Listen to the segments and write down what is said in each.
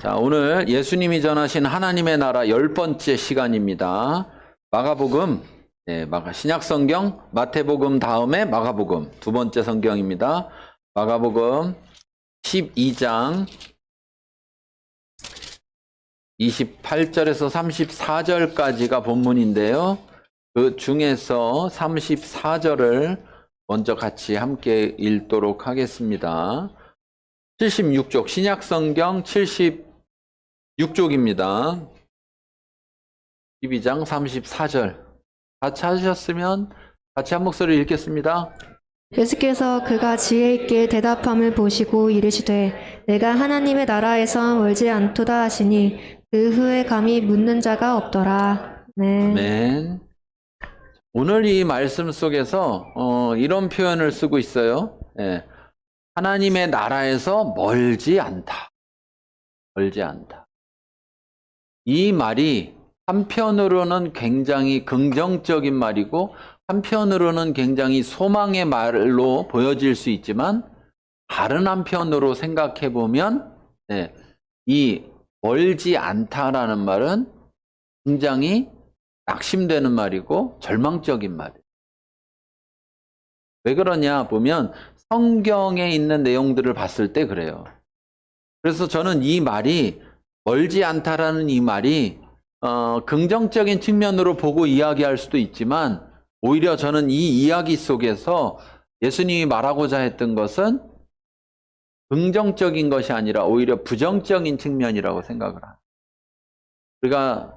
자, 오늘 예수님이 전하신 하나님의 나라 10번째 시간입니다. 마가복음, 신약성경, 마태복음 다음에 마가복음, 두 번째 성경입니다. 마가복음 12장 28절에서 34절까지가 본문인데요. 그 중에서 34절을 먼저 같이 함께 읽도록 하겠습니다. 76쪽, 신약성경 76쪽입니다. 12장 34절. 다 찾으셨으면 같이 한 목소리 읽겠습니다. 예수께서 그가 지혜 있게 대답함을 보시고 이르시되 내가 하나님의 나라에서 멀지 않도다 하시니 그 후에 감히 묻는 자가 없더라. 네. 아멘. 오늘 이 말씀 속에서 이런 표현을 쓰고 있어요. 하나님의 나라에서 멀지 않다. 멀지 않다. 이 말이 한편으로는 굉장히 긍정적인 말이고 한편으로는 굉장히 소망의 말로 보여질 수 있지만 다른 한편으로 생각해 보면 이 멀지 않다라는 말은 굉장히 낙심되는 말이고 절망적인 말이에요. 왜 그러냐 보면 성경에 있는 내용들을 봤을 때 그래요. 그래서 저는 이 말이 멀지 않다라는 이 말이 긍정적인 측면으로 보고 이야기할 수도 있지만 오히려 저는 이 이야기 속에서 예수님이 말하고자 했던 것은 긍정적인 것이 아니라 오히려 부정적인 측면이라고 생각을 합니다. 우리가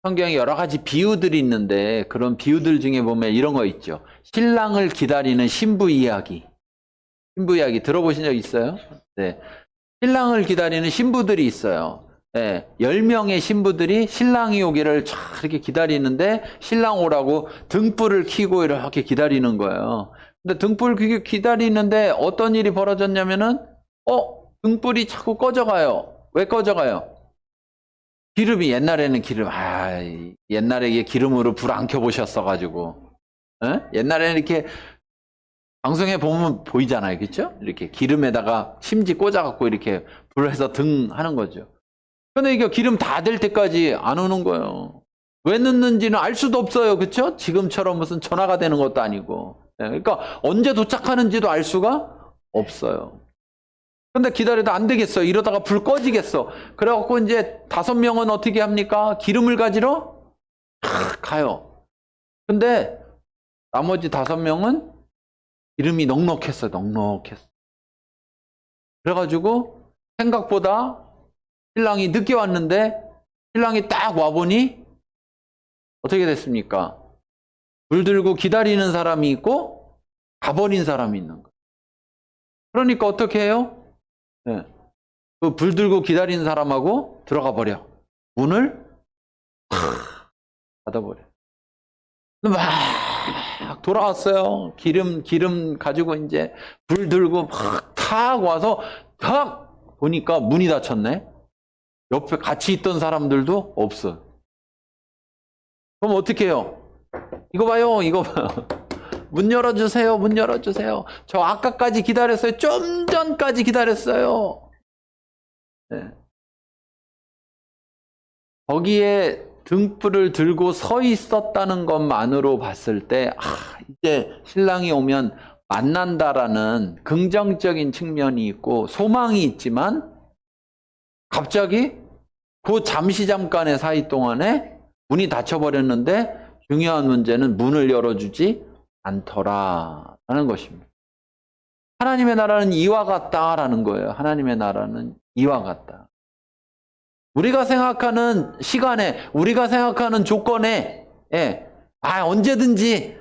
성경에 여러 가지 비유들이 있는데 그런 비유들 중에 보면 이런 거 있죠. 신랑을 기다리는 신부 이야기. 신부 이야기 들어보신 적 있어요? 네. 신랑을 기다리는 신부들이 있어요. 10명의 신부들이 신랑이 오기를 이렇게 기다리는데 신랑 오라고 등불을 켜고 이렇게 기다리는 거예요. 근데 등불을 기다리는데 어떤 일이 벌어졌냐면은 등불이 자꾸 꺼져가요. 왜 꺼져가요? 기름이 옛날에 기름으로 불 안 켜보셨어가지고 옛날에는 이렇게 방송에 보면 보이잖아요, 그렇죠? 이렇게 기름에다가 심지 꽂아갖고 이렇게 불해서 등 하는 거죠. 근데 이게 기름 다 될 때까지 안 오는 거예요. 왜 늦는지는 알 수도 없어요, 그렇죠? 지금처럼 무슨 전화가 되는 것도 아니고, 그러니까 언제 도착하는지도 알 수가 없어요. 근데 기다려도 안 되겠어. 이러다가 불 꺼지겠어. 그래갖고 이제 5명은 어떻게 합니까? 기름을 가지러 가요. 근데 나머지 5명은 기름이 넉넉했어요. 그래가지고 생각보다 신랑이 늦게 왔는데 신랑이 딱 와보니 어떻게 됐습니까? 불 들고 기다리는 사람이 있고 가버린 사람이 있는 거예요. 그러니까 어떻게 해요? 그 불 들고 기다리는 사람하고 들어가 버려. 문을 닫아버려. 막 돌아왔어요. 기름 가지고 이제 불 들고 막 탁 와서 탁 보니까 문이 닫혔네. 옆에 같이 있던 사람들도 없어. 그럼 어떻게 해요? 이거 봐요. 문 열어주세요. 문 열어주세요. 저 아까까지 기다렸어요. 좀 전까지 기다렸어요. 거기에 등불을 들고 서 있었다는 것만으로 봤을 때 이제 신랑이 오면 만난다라는 긍정적인 측면이 있고 소망이 있지만 갑자기 그 잠깐의 사이 동안에 문이 닫혀버렸는데 중요한 문제는 문을 열어주지 않더라라는 것입니다. 하나님의 나라는 이와 같다라는 거예요. 하나님의 나라는 이와 같다. 우리가 생각하는 시간에, 우리가 생각하는 조건에, 언제든지,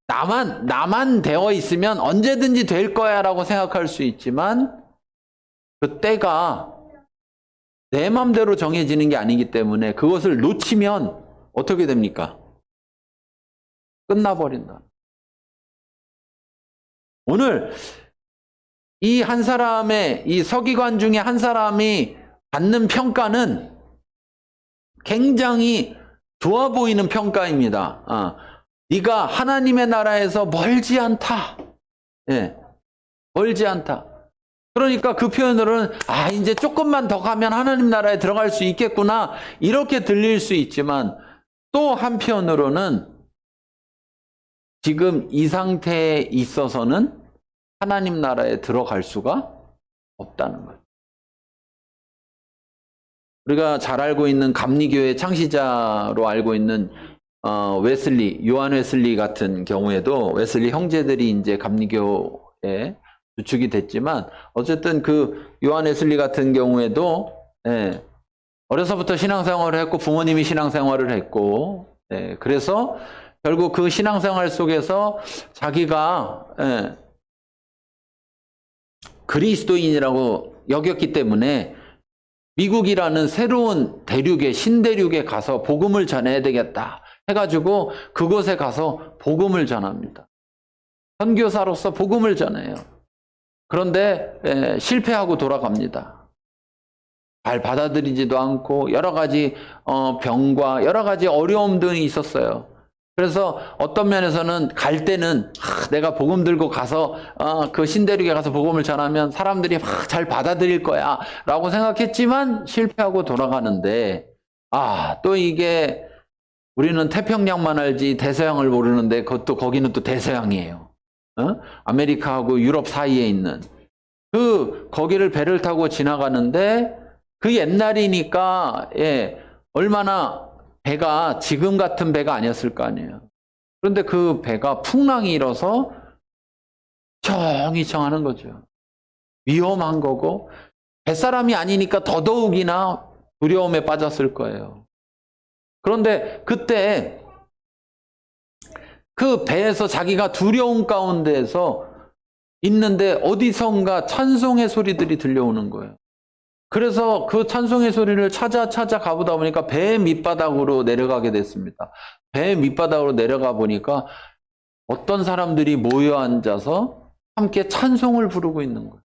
나만 되어 있으면 언제든지 될 거야 라고 생각할 수 있지만, 그 때가 내 맘대로 정해지는 게 아니기 때문에 그것을 놓치면 어떻게 됩니까? 끝나버린다. 오늘 이 한 사람의, 이 서기관 중에 한 사람이 받는 평가는 굉장히 좋아 보이는 평가입니다. 네가 하나님의 나라에서 멀지 않다. 멀지 않다. 그러니까 그 표현으로는 이제 조금만 더 가면 하나님 나라에 들어갈 수 있겠구나 이렇게 들릴 수 있지만 또 한편으로는 지금 이 상태에 있어서는 하나님 나라에 들어갈 수가 없다는 거예요. 우리가 잘 알고 있는 감리교회 창시자로 알고 있는 웨슬리, 요한 웨슬리 같은 경우에도 웨슬리 형제들이 이제 감리교에 주축이 됐지만 어쨌든 그 요한 웨슬리 같은 경우에도 어려서부터 신앙생활을 했고 부모님이 신앙생활을 했고 그래서 결국 그 신앙생활 속에서 자기가 그리스도인이라고 여겼기 때문에 미국이라는 새로운 대륙에 신대륙에 가서 복음을 전해야 되겠다 해가지고 그곳에 가서 복음을 전합니다. 선교사로서 복음을 전해요. 그런데 실패하고 돌아갑니다. 잘 받아들이지도 않고 여러 가지 병과 여러 가지 어려움 등이 있었어요. 그래서 어떤 면에서는 갈 때는 내가 복음 들고 가서 그 신대륙에 가서 복음을 전하면 사람들이 막 잘 받아들일 거야 라고 생각했지만 실패하고 돌아가는데 또 이게 우리는 태평양만 알지 대서양을 모르는데 그것도 거기는 또 대서양이에요. 아메리카하고 유럽 사이에 있는 거기를 배를 타고 지나가는데 그 옛날이니까 얼마나 배가 지금 같은 배가 아니었을 거 아니에요. 그런데 그 배가 풍랑이 일어서 청이청하는 거죠. 위험한 거고 뱃사람이 아니니까 더더욱이나 두려움에 빠졌을 거예요. 그런데 그때 그 배에서 자기가 두려움 가운데에서 있는데 어디선가 찬송의 소리들이 들려오는 거예요. 그래서 그 찬송의 소리를 찾아 가보다 보니까 배 밑바닥으로 내려가게 됐습니다. 배 밑바닥으로 내려가 보니까 어떤 사람들이 모여 앉아서 함께 찬송을 부르고 있는 거예요.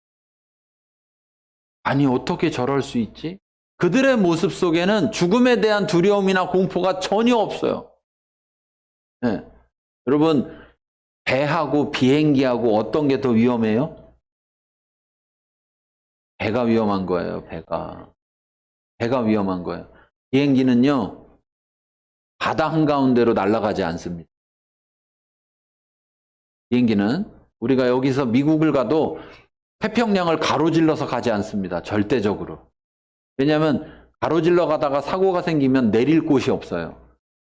아니 어떻게 저럴 수 있지? 그들의 모습 속에는 죽음에 대한 두려움이나 공포가 전혀 없어요. 여러분 배하고 비행기하고 어떤 게 더 위험해요? 배가 위험한 거예요. 배가 위험한 거예요. 비행기는요 바다 한가운데로 날아가지 않습니다. 비행기는 우리가 여기서 미국을 가도 태평양을 가로질러서 가지 않습니다. 절대적으로. 왜냐하면 가로질러 가다가 사고가 생기면 내릴 곳이 없어요.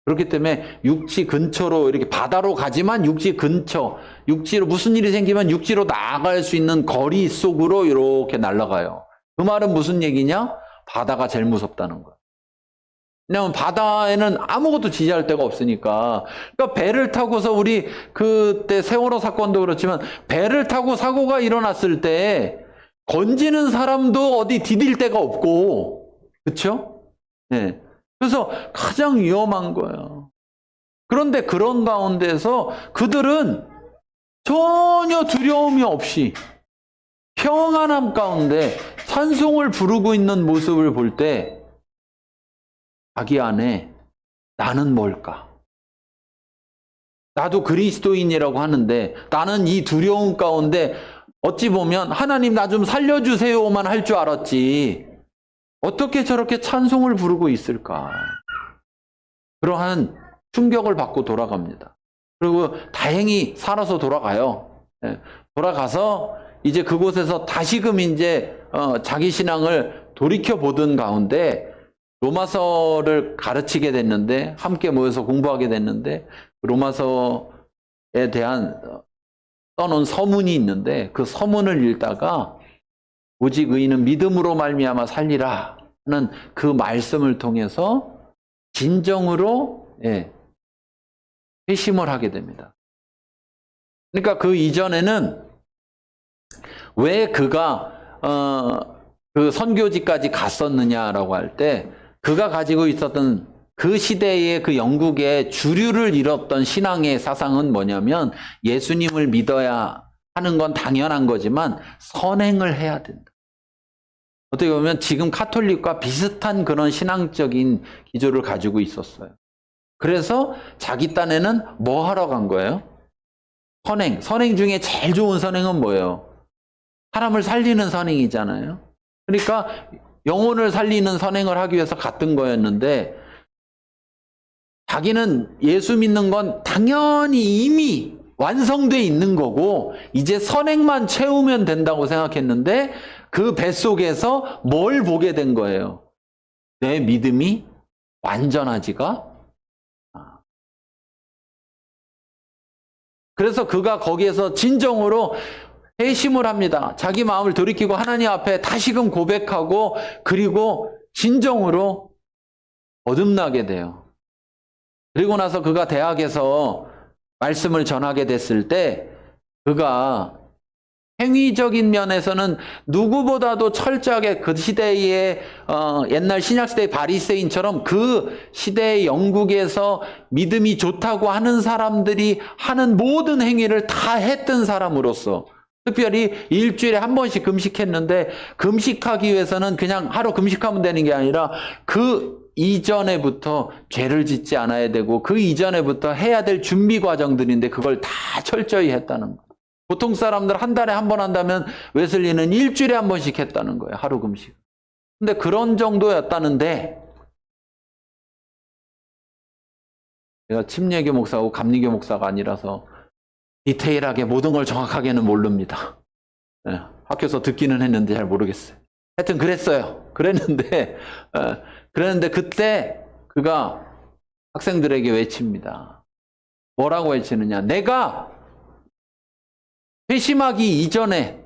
그렇기 때문에 육지 근처로 이렇게 바다로 가지만 육지 근처, 육지로 무슨 일이 생기면 육지로 나갈 수 있는 거리 속으로 이렇게 날아가요. 그 말은 무슨 얘기냐? 바다가 제일 무섭다는 거예요. 왜냐하면 바다에는 아무것도 지지할 데가 없으니까. 그러니까 배를 타고서 우리 그때 세월호 사건도 그렇지만 배를 타고 사고가 일어났을 때 건지는 사람도 어디 디딜 데가 없고, 그렇죠? 그래서 가장 위험한 거예요. 그런데 그런 가운데서 그들은 전혀 두려움이 없이 평안함 가운데 찬송을 부르고 있는 모습을 볼 때 자기 안에 나는 뭘까? 나도 그리스도인이라고 하는데 나는 이 두려움 가운데 어찌 보면 하나님 나 좀 살려주세요만 할 줄 알았지 어떻게 저렇게 찬송을 부르고 있을까? 그러한 충격을 받고 돌아갑니다. 그리고 다행히 살아서 돌아가요. 돌아가서 이제 그곳에서 다시금 이제 자기 신앙을 돌이켜 보던 가운데 로마서를 가르치게 됐는데 함께 모여서 공부하게 됐는데 로마서에 대한 써놓은 서문이 있는데 그 서문을 읽다가 오직 의인은 믿음으로 말미암아 살리라 하는 그 말씀을 통해서 진정으로 회심을 하게 됩니다. 그러니까 그 이전에는 왜 그가 그 선교지까지 갔었느냐라고 할 때 그가 가지고 있었던 그 시대의 그 영국의 주류를 이뤘던 신앙의 사상은 뭐냐면 예수님을 믿어야 하는 건 당연한 거지만 선행을 해야 된다. 어떻게 보면 지금 카톨릭과 비슷한 그런 신앙적인 기조를 가지고 있었어요. 그래서 자기 딴에는 뭐 하러 간 거예요? 선행. 선행 중에 제일 좋은 선행은 뭐예요? 사람을 살리는 선행이잖아요. 그러니까 영혼을 살리는 선행을 하기 위해서 갔던 거였는데 자기는 예수 믿는 건 당연히 이미 완성돼 있는 거고 이제 선행만 채우면 된다고 생각했는데 그 뱃속에서 뭘 보게 된 거예요? 내 믿음이 완전하지가. 그래서 그가 거기에서 진정으로 회심을 합니다. 자기 마음을 돌이키고 하나님 앞에 다시금 고백하고 그리고 진정으로 거듭나게 돼요. 그리고 나서 그가 대학에서 말씀을 전하게 됐을 때 그가 행위적인 면에서는 누구보다도 철저하게 그 시대의 옛날 신약시대의 바리새인처럼 그 시대의 영국에서 믿음이 좋다고 하는 사람들이 하는 모든 행위를 다 했던 사람으로서 특별히 일주일에 한 번씩 금식했는데 금식하기 위해서는 그냥 하루 금식하면 되는 게 아니라 그 이전에부터 죄를 짓지 않아야 되고 그 이전에부터 해야 될 준비 과정들인데 그걸 다 철저히 했다는 거예요. 보통 사람들 한 달에 한 번 한다면 웨슬리는 일주일에 한 번씩 했다는 거예요. 하루 금식. 근데 그런 정도였다는데 제가 침례교 목사고 감리교 목사가 아니라서 디테일하게 모든 걸 정확하게는 모릅니다. 네, 학교에서 듣기는 했는데 잘 모르겠어요. 하여튼 그랬어요. 그랬는데 그때 그가 학생들에게 외칩니다. 뭐라고 외치느냐. 내가 회심하기 이전에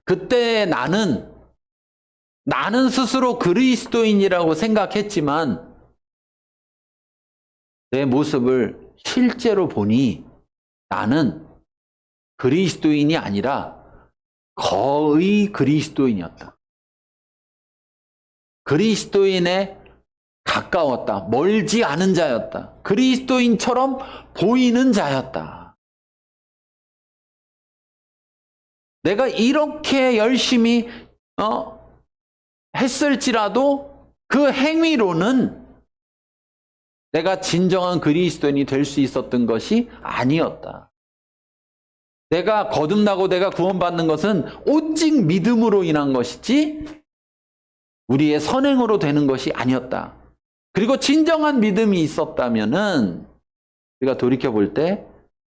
그때 나는 스스로 그리스도인이라고 생각했지만 내 모습을 실제로 보니 나는 그리스도인이 아니라 거의 그리스도인이었다. 그리스도인에 가까웠다. 멀지 않은 자였다. 그리스도인처럼 보이는 자였다. 내가 이렇게 열심히 했을지라도 그 행위로는 내가 진정한 그리스도인이 될 수 있었던 것이 아니었다. 내가 거듭나고 내가 구원받는 것은 오직 믿음으로 인한 것이지 우리의 선행으로 되는 것이 아니었다. 그리고 진정한 믿음이 있었다면은 우리가 돌이켜볼 때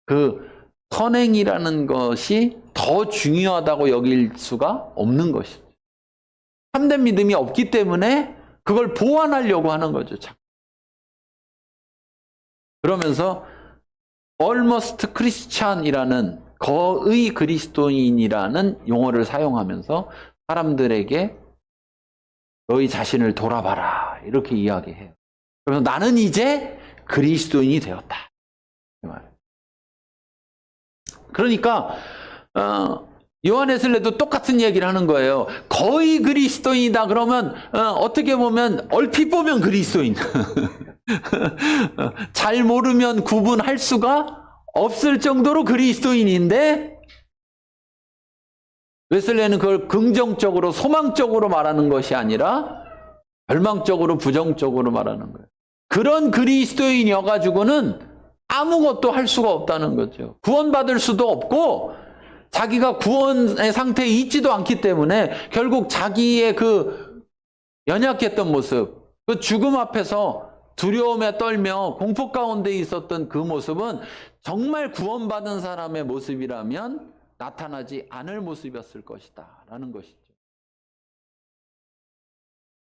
그 선행이라는 것이 더 중요하다고 여길 수가 없는 것이죠. 참된 믿음이 없기 때문에 그걸 보완하려고 하는 거죠. 그러면서 almost Christian이라는 거의 그리스도인이라는 용어를 사용하면서 사람들에게 너희 자신을 돌아봐라 이렇게 이야기해요. 그래서 나는 이제 그리스도인이 되었다. 이 말이에요. 그러니까 요한 웨슬리도 똑같은 얘기를 하는 거예요. 거의 그리스도인이다 그러면 어떻게 보면 얼핏 보면 그리스도인. 잘 모르면 구분할 수가 없을 정도로 그리스도인인데 웨슬리는 그걸 긍정적으로 소망적으로 말하는 것이 아니라 절망적으로 부정적으로 말하는 거예요. 그런 그리스도인이어가지고는 아무것도 할 수가 없다는 거죠. 구원받을 수도 없고 자기가 구원의 상태에 있지도 않기 때문에 결국 자기의 그 연약했던 모습, 그 죽음 앞에서 두려움에 떨며 공포 가운데 있었던 그 모습은 정말 구원받은 사람의 모습이라면 나타나지 않을 모습이었을 것이다 라는 것이죠.